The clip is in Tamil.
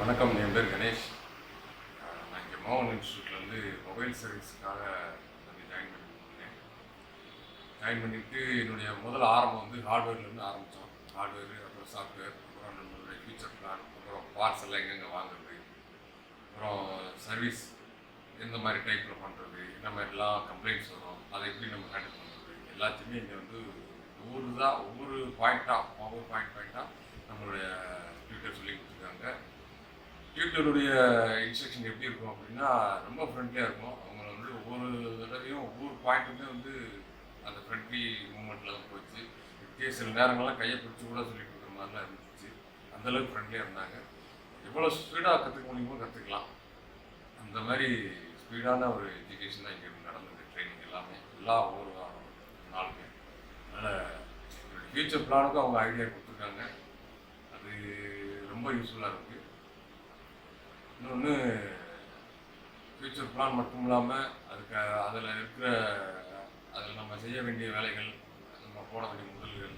வணக்கம், என் பேர் கணேஷ். நான் இங்கே மோகன் இன்ஸ்டியூட்லேருந்து மொபைல் சர்வீஸுக்காக வந்து ஜாயின் பண்ணியிருக்கேன். ஜாயின் பண்ணிவிட்டு என்னுடைய முதல் ஆரம்பம் வந்து ஹார்ட்வேர்லேருந்து ஆரம்பித்தோம். ஹார்ட்வேரு, அப்புறம் சாஃப்ட்வேர், அப்புறம் நம்மளுடைய ஃபியூச்சர் பிளான், அப்புறம் பார்ட்ஸ் எல்லாம் எங்கெங்கே வாங்குறது, அப்புறம் சர்வீஸ் எந்த மாதிரி டைப்பில் பண்ணுறது, இந்த மாதிரிலாம் கம்ப்ளைண்ட்ஸ் வரும், அதை எப்படி நம்ம ஹேண்டில் பண்ணுறது, எல்லாத்தையுமே இங்கே வந்து ஒவ்வொரு பாயிண்ட்டாக நம்மளுடைய டியூட்டர் சொல்லி கொடுத்துருக்காங்க. டியூட்டருடைய இன்ஸ்ட்ரக்ஷன் எப்படி இருக்கும் அப்படின்னா, ரொம்ப ஃப்ரெண்ட்லியாக இருக்கும். அவங்க வந்து ஒவ்வொரு தடவையும் ஒவ்வொரு பாயிண்ட்டுமே வந்து அந்த ஃப்ரெண்ட்லி மூமெண்ட்டில் தான் போச்சு. சில நேரங்கள்லாம் கையை பிடிச்சி கூட சொல்லி கொடுக்குற மாதிரிலாம் இருந்துச்சு. அந்தளவுக்கு ஃப்ரெண்ட்லியாக இருந்தாங்க. எவ்வளோ ஸ்பீடாக கற்றுக்க முடியுமோ கற்றுக்கலாம். அந்த மாதிரி ஸ்பீடான ஒரு எஜுகேஷன் தான் இங்கே நடந்தது. ட்ரைனிங் எல்லா ஒவ்வொரு நாளுமே. அதனால் என்னுடைய ஃப்யூச்சர் பிளானுக்கும் அவங்க ஐடியா கொடுத்துருக்காங்க. அது ரொம்ப யூஸ்ஃபுல்லாக இருக்குது. இன்னொன்று, ஃப்யூச்சர் பிளான் மட்டும் இல்லாமல் அதில் நம்ம செய்ய வேண்டிய வேலைகள், நம்ம போட வேண்டிய முதல்கள்